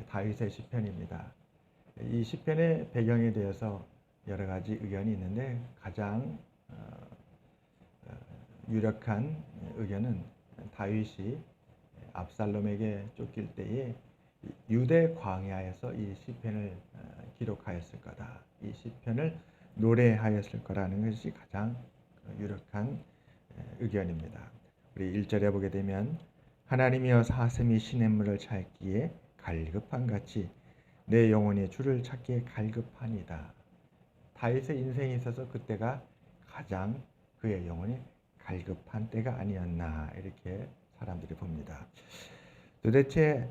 다윗의 시편입니다. 이 시편의 배경에 대해서 여러 가지 의견이 있는데 가장 유력한 의견은 다윗이 압살롬에게 쫓길 때에 유대 광야에서 이 시편을 기록하였을 거다. 이 시편을 노래하였을 거라는 것이 가장 유력한 의견입니다. 우리 1절에 보게 되면 하나님이여 사슴이 시냇물을 찾기에 갈급한 같이 내 영혼이 주를 찾기에 갈급하니다. 다윗의 인생에 있어서 그때가 가장 그의 영혼이 갈급한 때가 아니었나 이렇게 사람들이 봅니다. 도대체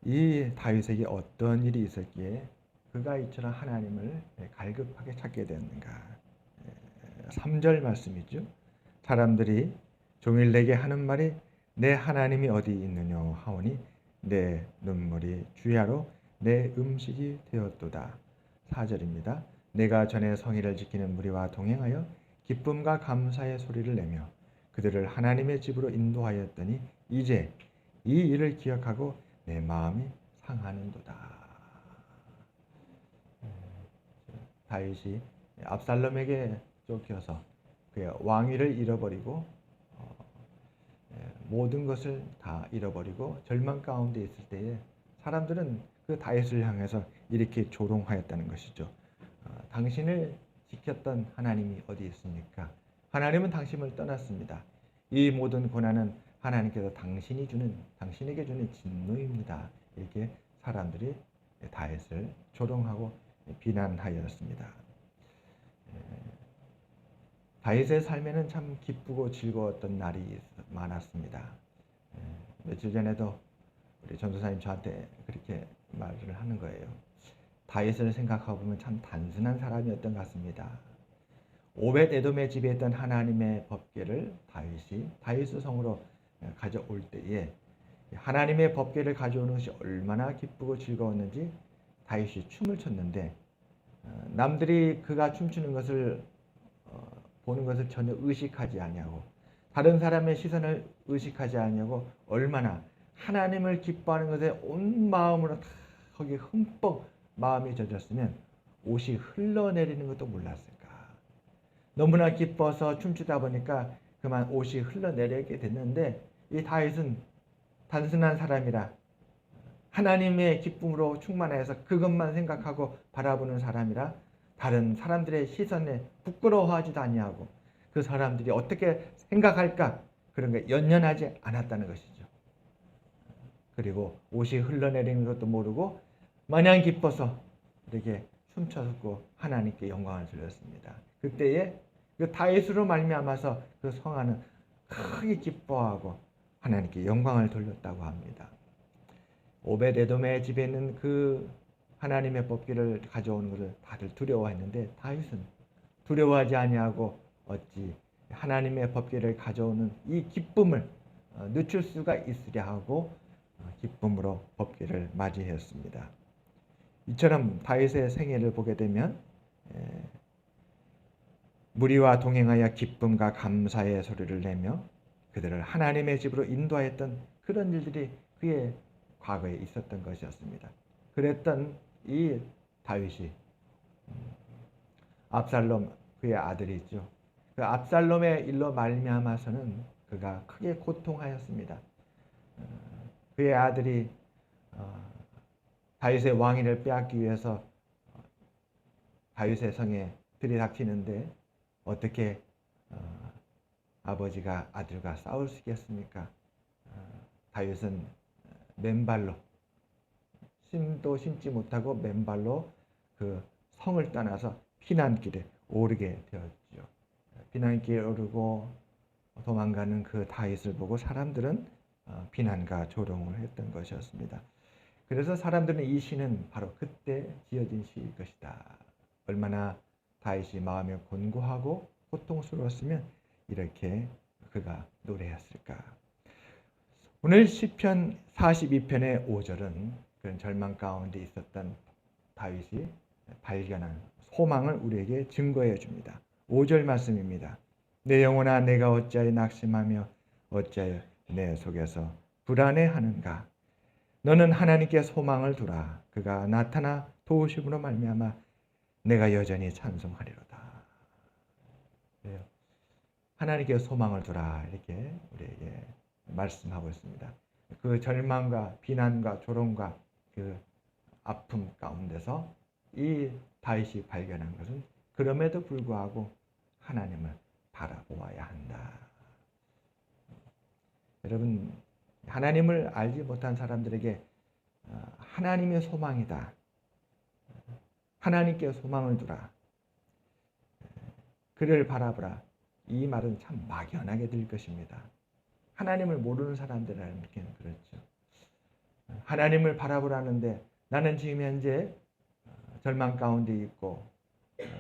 이 다윗에게 어떤 일이 있었기에 그가 이처럼 하나님을 갈급하게 찾게 되었는가. 3절 말씀이죠. 사람들이 종일 내게 하는 말이 내 하나님이 어디 있느냐 하오니 내 눈물이 주야로 내 음식이 되었도다. 4절입니다. 내가 전에 성의를 지키는 무리와 동행하여 기쁨과 감사의 소리를 내며 그들을 하나님의 집으로 인도하였더니 이제 이 일을 기억하고 내 마음이 상하는도다. 다윗이 압살롬에게 쫓겨서 그의 왕위를 잃어버리고 모든 것을 다 잃어버리고 절망 가운데 있을 때에 사람들은 그 다윗을 향해서 이렇게 조롱하였다는 것이죠. 당신을 지켰던 하나님이 어디 있습니까? 하나님은 당신을 떠났습니다. 이 모든 고난은 하나님께서 당신에게 주는 진노입니다. 이렇게 사람들이 다윗을 조롱하고 비난하였습니다. 다윗의 삶에는 참 기쁘고 즐거웠던 날이 많았습니다. 며칠 전에도 우리 전도사님 저한테 그렇게 말을 하는 거예요. 다윗을 생각하고 보면 참 단순한 사람이었던 것 같습니다. 오벳 에돔의 집에 있던 하나님의 법궤를 다윗이 다윗의 성으로 가져올 때에 하나님의 법궤를 가져오는 것이 얼마나 기쁘고 즐거웠는지 다윗이 춤을 췄는데 남들이 그가 춤추는 것을 보는 것을 전혀 의식하지 아니하고 다른 사람의 시선을 의식하지 아니하고 얼마나 하나님을 기뻐하는 것에 온 마음으로 다 거기에 흠뻑 마음이 젖었으면 옷이 흘러내리는 것도 몰랐을까. 너무나 기뻐서 춤추다 보니까 그만 옷이 흘러내리게 됐는데 이 다윗은 단순한 사람이라 하나님의 기쁨으로 충만해서 그것만 생각하고 바라보는 사람이라 다른 사람들의 시선에 부끄러워하지도 아니하고 그 사람들이 어떻게 생각할까 그런 게 연연하지 않았다는 것이죠. 그리고 옷이 흘러내리는 것도 모르고 마냥 기뻐서 이렇게 춤췄고 하나님께 영광을 돌렸습니다. 그때에 그 다윗으로 말미암아서 그 성하는 크게 기뻐하고 하나님께 영광을 돌렸다고 합니다. 오벳 에돔의 집에 있는 그 하나님의 법궤를 가져오는 것을 다들 두려워했는데 다윗은 두려워하지 아니하고 어찌 하나님의 법궤를 가져오는 이 기쁨을 늦출 수가 있으랴 하고 기쁨으로 법궤를 맞이했습니다. 이처럼 다윗의 생애를 보게 되면 무리와 동행하여 기쁨과 감사의 소리를 내며 그들을 하나님의 집으로 인도하였던 그런 일들이 그의 과거에 있었던 것이었습니다. 그랬던 이 다윗이 압살롬 그의 아들이 있죠. 그 압살롬의 일로 말미암아서는 그가 크게 고통하였습니다. 그의 아들이 다윗의 왕위를 빼앗기 위해서 다윗의 성에 들이닥치는데 어떻게 아버지가 아들과 싸울 수 있겠습니까? 다윗은 맨발로 심도 심지 못하고 맨발로 그 성을 떠나서 피난길에 오르게 되었죠. 피난길에 오르고 도망가는 그 다윗을 보고 사람들은 비난과 조롱을 했던 것이었습니다. 그래서 사람들은 이 시는 바로 그때 지어진 시일 것이다. 얼마나 다윗이 마음이 곤고하고 고통스러웠으면 이렇게 그가 노래했을까. 오늘 시편 42편의 5절은 그런 절망 가운데 있었던 다윗이 발견한 소망을 우리에게 증거해 줍니다. 5절 말씀입니다. 내 영혼아 내가 어찌하여 낙심하며 어찌하여 내 속에서 불안해하는가. 너는 하나님께 소망을 두라. 그가 나타나 도우심으로 말미암아 내가 여전히 찬송하리로다. 그래요. 하나님께 소망을 두라 이렇게 우리에게 말씀하고 있습니다. 그 절망과 비난과 조롱과 그 아픔 가운데서 이 다윗이 발견한 것은 그럼에도 불구하고 하나님을 바라보아야 한다. 여러분, 하나님을 알지 못한 사람들에게 하나님의 소망이다. 하나님께 소망을 두라. 그를 바라보라. 이 말은 참 막연하게 들릴 것입니다. 하나님을 모르는 사람들에게는 그렇죠. 하나님을 바라보라는데 나는 지금 현재 절망 가운데 있고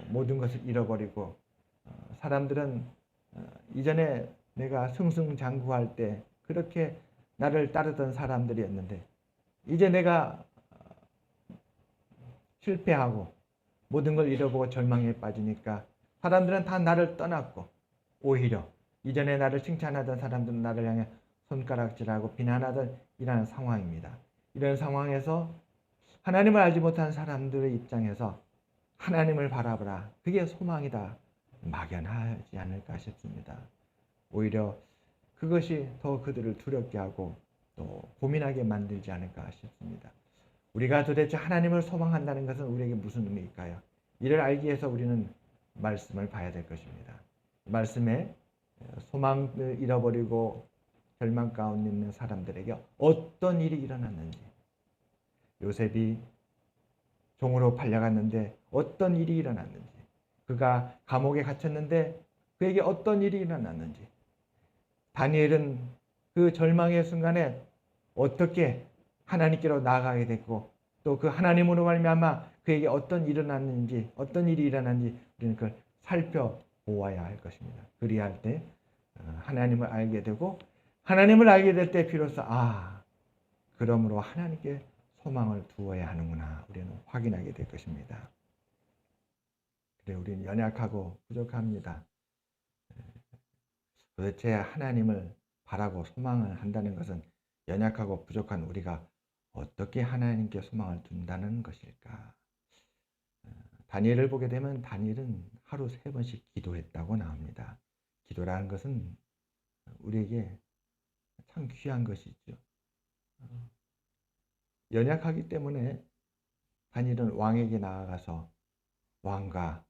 모든 것을 잃어버리고 사람들은 이전에 내가 승승장구할 때 그렇게 나를 따르던 사람들이었는데 이제 내가 실패하고 모든 걸 잃어보고 절망에 빠지니까 사람들은 다 나를 떠났고 오히려 이전에 나를 칭찬하던 사람들은 나를 향해 손가락질하고 비난하던 이러한 상황입니다. 이런 상황에서 하나님을 알지 못한 사람들의 입장에서 하나님을 바라보라. 그게 소망이다. 막연하지 않을까 싶습니다. 오히려 그것이 더 그들을 두렵게 하고 또 고민하게 만들지 않을까 싶습니다. 우리가 도대체 하나님을 소망한다는 것은 우리에게 무슨 의미일까요? 이를 알기 위해서 우리는 말씀을 봐야 될 것입니다. 말씀에 소망을 잃어버리고 절망 가운데 있는 사람들에게 어떤 일이 일어났는지, 요셉이 종으로 팔려갔는데 어떤 일이 일어났는지, 그가 감옥에 gat혔는데 그에게 어떤 일이 일어났는지, 다니엘은 그 절망의 순간에 어떻게 하나님께로 나아가게 됐고 또 그 하나님으로 말미암아 그에게 어떤 일이 일어났는지 우리는 그걸 살펴보아야 할 것입니다. 그리할 때 하나님을 알게 되고 하나님을 알게 될 때 비로소 그러므로 하나님께 소망을 두어야 하는구나 우리는 확인하게 될 것입니다. 그래 우리는 연약하고 부족합니다. 도대체 하나님을 바라고 소망을 한다는 것은 연약하고 부족한 우리가 어떻게 하나님께 소망을 둔다는 것일까? 다니엘을 보게 되면 다니엘은 하루 3번씩 기도했다고 나옵니다. 기도라는 것은 우리에게 참 귀한 것이죠. 연약하기 때문에 다니엘은 왕에게 나아가서 왕과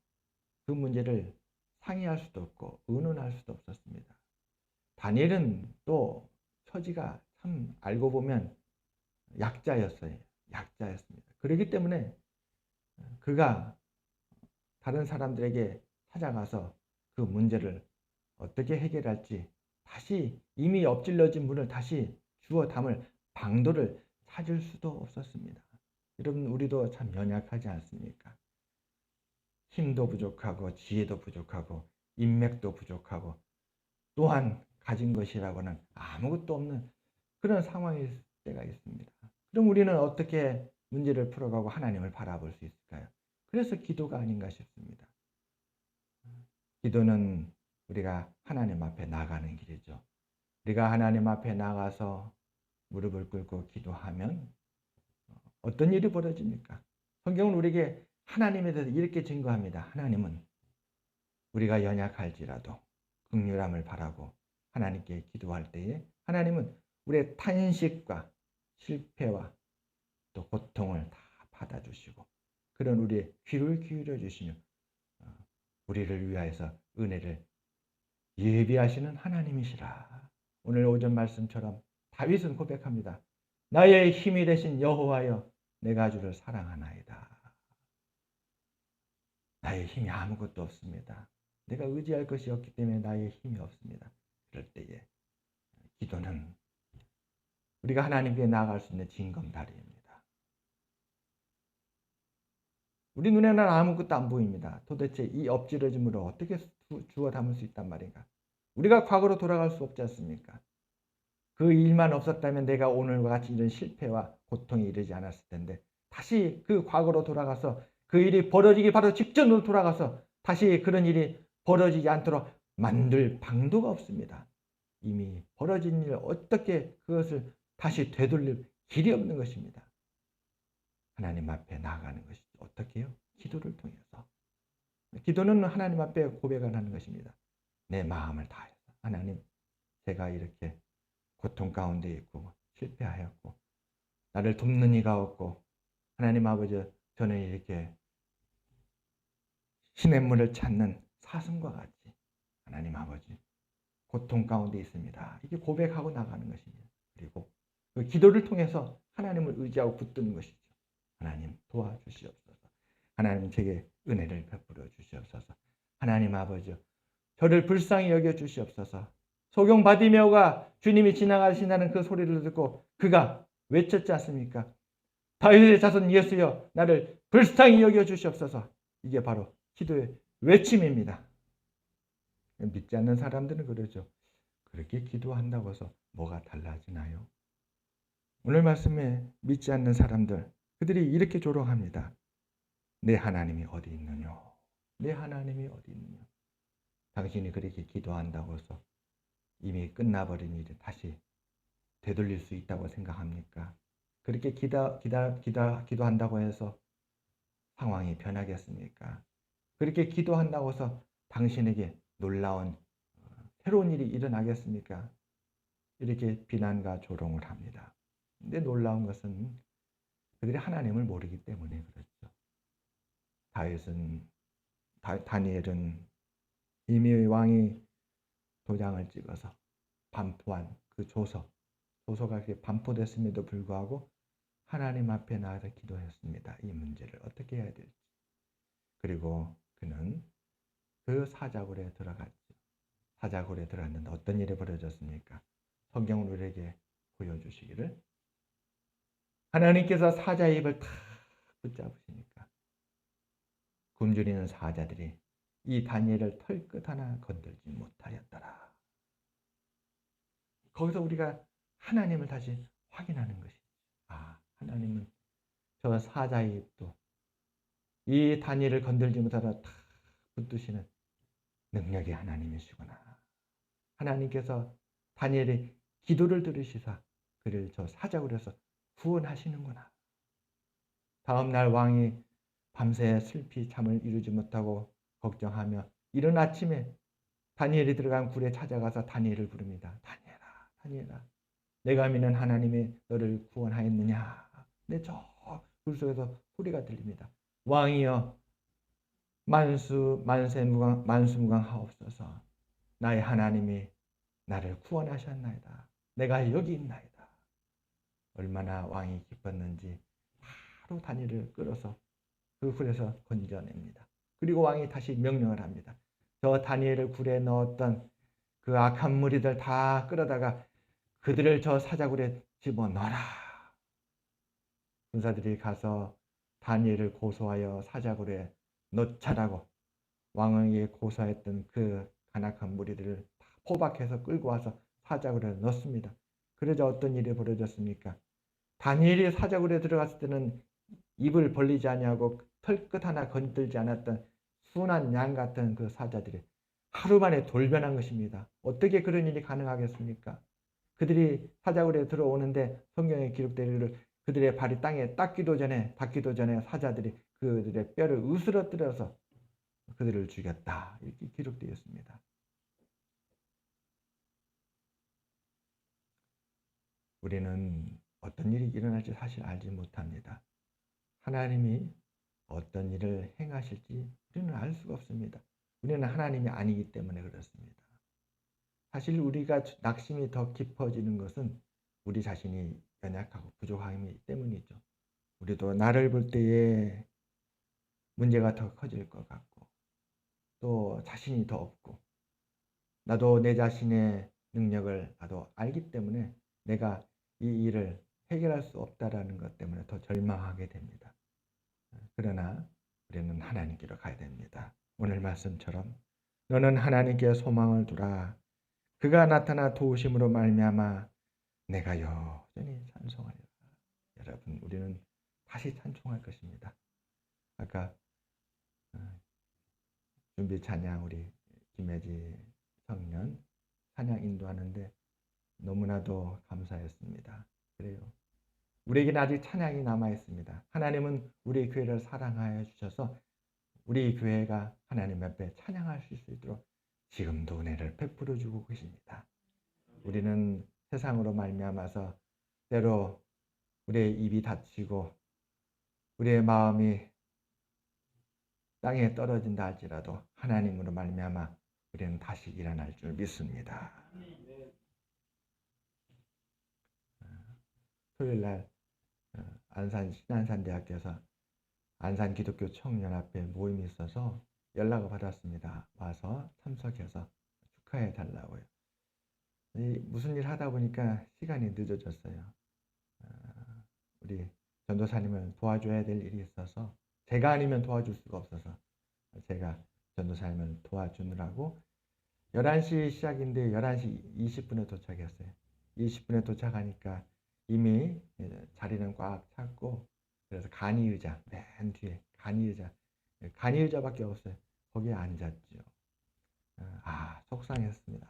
그 문제를 상의할 수도 없고 의논할 수도 없었습니다. 다니엘은 또 처지가 참 알고 보면 약자였습니다. 그렇기 때문에 그가 다른 사람들에게 찾아가서 그 문제를 어떻게 해결할지 다시 이미 엎질러진 문을 다시 주워 담을 방도를 찾을 수도 없었습니다. 여러분 우리도 참 연약하지 않습니까? 힘도 부족하고 지혜도 부족하고 인맥도 부족하고 또한 가진 것이라고는 아무것도 없는 그런 상황일 때가 있습니다. 그럼 우리는 어떻게 문제를 풀어가고 하나님을 바라볼 수 있을까요? 그래서 기도가 아닌가 싶습니다. 기도는 우리가 하나님 앞에 나가는 길이죠. 우리가 하나님 앞에 나가서 무릎을 꿇고 기도하면 어떤 일이 벌어집니까? 성경은 우리에게 하나님에 대해서 이렇게 증거합니다. 하나님은 우리가 연약할지라도 긍휼함을 바라고 하나님께 기도할 때에 하나님은 우리의 탄식과 실패와 또 고통을 다 받아주시고 그런 우리의 귀를 기울여 주시며 우리를 위하여서 은혜를 예비하시는 하나님이시라. 오늘 오전 말씀처럼 다윗은 고백합니다. 나의 힘이 되신 여호와여 내가 주를 사랑하나이다. 나의 힘이 아무것도 없습니다. 내가 의지할 것이 없기 때문에 나의 힘이 없습니다. 그럴 때에 기도는 우리가 하나님께 나아갈 수 있는 징검다리입니다. 우리 눈에는 아무것도 안 보입니다. 도대체 이 엎질러짐으로 어떻게 주워 담을 수 있단 말인가? 우리가 과거로 돌아갈 수 없지 않습니까? 그 일만 없었다면 내가 오늘과 같이 이런 실패와 고통에 이르지 않았을 텐데 다시 그 과거로 돌아가서 그 일이 벌어지기 바로 직전으로 돌아가서 다시 그런 일이 벌어지지 않도록 만들 방도가 없습니다. 이미 벌어진 일을 어떻게 그것을 다시 되돌릴 길이 없는 것입니다. 하나님 앞에 나아가는 것이죠. 어떻게 해요? 기도를 통해서. 기도는 하나님 앞에 고백을 하는 것입니다. 내 마음을 다해서 하나님, 제가 이렇게 고통 가운데 있고 실패하였고 나를 돕는 이가 없고 하나님 아버지, 저는 이렇게 시냇물을 찾는 사슴과 같이 하나님 아버지 고통 가운데 있습니다. 이렇게 고백하고 나가는 것입니다. 그리고 그 기도를 통해서 하나님을 의지하고 붙드는 것이죠. 하나님 도와주시옵소서. 하나님 제게 은혜를 베풀어 주시옵소서. 하나님 아버지, 저를 불쌍히 여겨 주시옵소서. 소경 바디메오가 주님이 지나가신다는 그 소리를 듣고 그가 외쳤지 않습니까? 다윗의 자손 예수여, 나를 불쌍히 여겨 주시옵소서. 이게 바로 기도의 외침입니다. 믿지 않는 사람들은 그러죠. 그렇게 기도한다고 해서 뭐가 달라지나요? 오늘 말씀에 믿지 않는 사람들, 그들이 이렇게 조롱합니다. 내 하나님이 어디 있느냐? 내 하나님이 어디 있느냐? 당신이 그렇게 기도한다고 해서 이미 끝나버린 일이 다시 되돌릴 수 있다고 생각합니까? 그렇게 기도한다고 해서 상황이 변하겠습니까? 그렇게 기도한다고 해서 당신에게 놀라운 새로운 일이 일어나겠습니까? 이렇게 비난과 조롱을 합니다. 근데 놀라운 것은 그들이 하나님을 모르기 때문에 그렇죠. 다니엘은 이미 왕이 도장을 찍어서 반포한 그 조서가 이렇게 반포됐음에도 불구하고 하나님 앞에 나와서 기도했습니다. 이 문제를 어떻게 해야 될지. 그리고 그는 그 사자굴에 들어갔죠. 사자굴에 들어갔는데 어떤 일이 벌어졌습니까? 성경은 우리에게 보여주시기를 하나님께서 사자의 입을 탁 붙잡으시니까 굶주리는 사자들이 이 다니엘을 털끝 하나 건들지 못하였더라. 거기서 우리가 하나님을 다시 확인하는 것이죠. 하나님은 저 사자의 입도 이 다니엘을 건들지 못하다 탁 붙드시는 능력의 하나님이시구나. 하나님께서 다니엘의 기도를 들으시사 그를 저 사자굴에서 구원하시는구나. 다음 날 왕이 밤새 슬피 잠을 이루지 못하고 걱정하며 이른 아침에 다니엘이 들어간 굴에 찾아가서 다니엘을 부릅니다. 다니엘아, 다니엘아, 내가 믿는 하나님이 너를 구원하였느냐? 근데 저 굴 속에서 소리가 들립니다. 왕이여, 만수무강하옵소서. 나의 하나님이 나를 구원하셨나이다. 내가 여기 있나이다. 얼마나 왕이 기뻤는지 바로 다니엘을 끌어서 그 굴에서 건져냅니다. 그리고 왕이 다시 명령을 합니다. 저 다니엘을 굴에 넣었던 그 악한 무리들 다 끌어다가 그들을 저 사자굴에 집어넣어라. 군사들이 가서 다니엘을 고소하여 사자굴에 넣자라고 왕에게 고소했던 그 간악한 무리들을 포박해서 끌고 와서 사자굴에 넣습니다. 그러자 어떤 일이 벌어졌습니까? 다니엘이 사자굴에 들어갔을 때는 입을 벌리지 아니하고 털끝 하나 건들지 않았던 순한 양 같은 그 사자들이 하루 만에 돌변한 것입니다. 어떻게 그런 일이 가능하겠습니까? 그들이 사자굴에 들어오는데 성경에 기록되기를 그들의 발이 땅에 닿기도 전에 사자들이 그들의 뼈를 으스러뜨려서 그들을 죽였다. 이렇게 기록되어 있습니다. 우리는 어떤 일이 일어날지 사실 알지 못합니다. 하나님이 어떤 일을 행하실지 우리는 알 수가 없습니다. 우리는 하나님이 아니기 때문에 그렇습니다. 사실 우리가 낙심이 더 깊어지는 것은 우리 자신이 연약하고 부족하기 때문이죠. 우리도 나를 볼 때에 문제가 더 커질 것 같고 또 자신이 더 없고 나도 내 자신의 능력을 나도 알기 때문에 내가 이 일을 해결할 수 없다라는 것 때문에 더 절망하게 됩니다. 그러나 우리는 하나님께로 가야 됩니다. 오늘 말씀처럼 너는 하나님께 소망을 두라. 그가 나타나 도우심으로 말미암아 내가 여전히 찬송하리라. 여러분, 우리는 다시 찬송할 것입니다. 아까 준비 찬양 우리 김혜지 청년 찬양 인도하는데 너무나도 감사했습니다. 그래요. 우리에게는 아직 찬양이 남아 있습니다. 하나님은 우리 교회를 사랑하여 주셔서 우리 교회가 하나님 앞에 찬양할 수 있도록 지금도 은혜를 베풀어 주고 계십니다. 우리는 세상으로 말미암아서 때로 우리의 입이 닫히고 우리의 마음이 땅에 떨어진다 할지라도 하나님으로 말미암아 우리는 다시 일어날 줄 믿습니다. 토요일날 안산 신안산대학교에서 안산 기독교 청년합회 모임이 있어서 연락을 받았습니다. 와서 참석해서 축하해 달라고요. 무슨 일 하다 보니까 시간이 늦어졌어요. 우리 전도사님을 도와줘야 될 일이 있어서 제가 아니면 도와줄 수가 없어서 제가 전도사님을 도와주느라고 11시 시작인데 11시 20분에 도착했어요. 20분에 도착하니까 이미 자리는 꽉 찼고 그래서 간이의자 맨 뒤에 간이의자밖에 없어요. 거기에 앉았죠. 속상했습니다.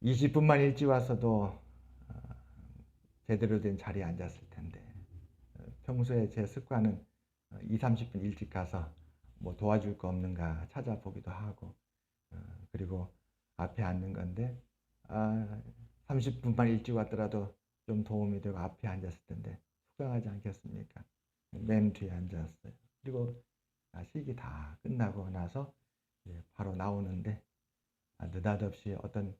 20분만 일찍 왔어도 제대로 된 자리에 앉았을 텐데 평소에 제 습관은 20-30분 일찍 가서 뭐 도와줄 거 없는가 찾아보기도 하고 그리고 앞에 앉는 건데 30분만 일찍 왔더라도 좀 도움이 되고 앞에 앉았을 텐데 속상하지 않겠습니까? 맨 뒤에 앉았어요. 그리고 시기 다 끝나고 나서 바로 나오는데 느닷없이 어떤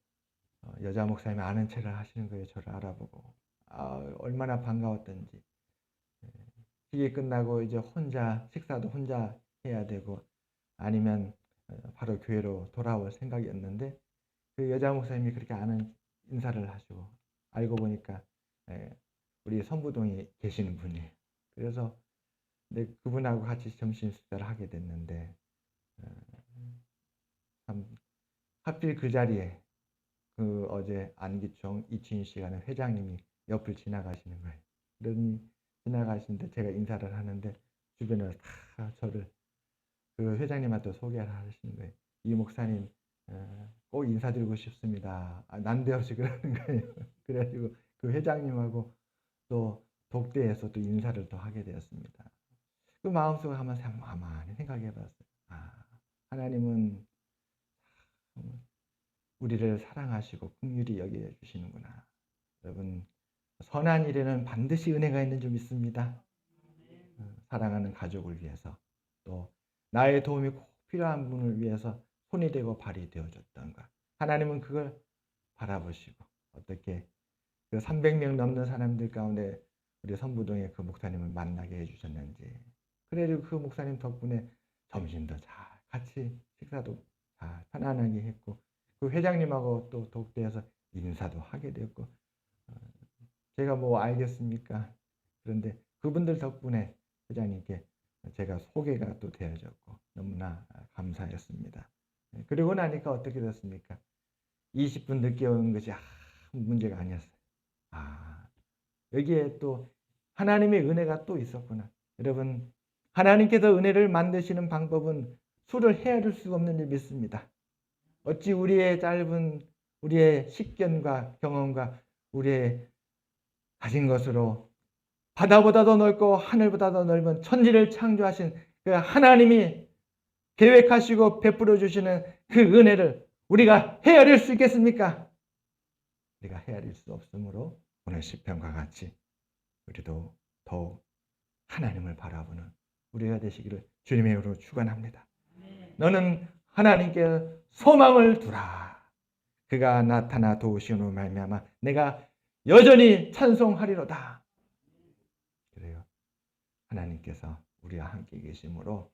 여자 목사님이 아는 체를 하시는 거예요. 저를 알아보고 얼마나 반가웠던지. 시기 끝나고 이제 혼자 식사도 혼자 해야 되고 아니면 바로 교회로 돌아올 생각이었는데 그 여자 목사님이 그렇게 아는 인사를 하시고 알고 보니까 우리 선부동에 계시는 분이에요. 그래서 그분하고 같이 점심 식사를 하게 됐는데 참 하필 그 자리에 그 어제 안기총 이치인 씨가는 회장님이 옆을 지나가시는 거예요. 그러니 지나가시는데 제가 인사를 하는데 주변에서 다 저를 그 회장님한테 소개를 하시는 거예요. 이 목사님 꼭 인사드리고 싶습니다. 난데없이 그러는 거예요. 그래가지고 그 회장님하고 또 독대에서 또 인사를 또 하게 되었습니다. 그 마음속에 한번 가만히 생각해 봤어요. 하나님은 우리를 사랑하시고 긍휼히 여겨 주시는구나. 여러분 선한 일에는 반드시 은혜가 있는 줄 믿습니다. 사랑하는 가족을 위해서 또 나의 도움이 꼭 필요한 분을 위해서 손이 되고 발이 되어줬던가. 하나님은 그걸 바라보시고 어떻게 그 300명 넘는 사람들 가운데 우리 선부동의 그 목사님을 만나게 해주셨는지. 그래도 그 목사님 덕분에 점심도 잘 같이 식사도 잘 편안하게 했고 그 회장님하고 또 독대에서 인사도 하게 됐고 제가 뭐 알겠습니까? 그런데 그분들 덕분에 회장님께 제가 소개가 또 되어졌고 너무나 감사했습니다. 그리고 나니까 어떻게 됐습니까? 20분 늦게 오는 것이 문제가 아니었어요. 여기에 또 하나님의 은혜가 또 있었구나. 여러분 하나님께서 은혜를 만드시는 방법은 수를 헤아릴 수가 없는 줄 믿습니다. 어찌 우리의 짧은 우리의 식견과 경험과 우리의 가진 것으로 바다보다도 넓고 하늘보다도 넓은 천지를 창조하신 그 하나님이 계획하시고 베풀어 주시는 그 은혜를 우리가 헤아릴 수 있겠습니까? 우리가 헤아릴 수 없으므로 오늘 시편과 같이 우리도 더욱 하나님을 바라보는 우리가 되시기를 주님의 이름으로 축원합니다. 너는 하나님께 소망을 두라. 그가 나타나 도우시는 말미암아 내가 여전히 찬송하리로다. 그래요. 하나님께서 우리와 함께 계심으로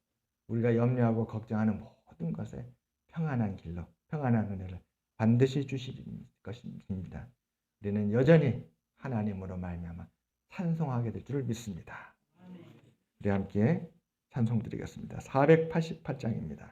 우리가 염려하고 걱정하는 모든 것에 평안한 길로 평안한 은혜를 반드시 주실 것입니다. 우리는 여전히 하나님으로 말미암아 찬송하게 될 줄 믿습니다. 우리 함께 찬송 드리겠습니다. 488장입니다.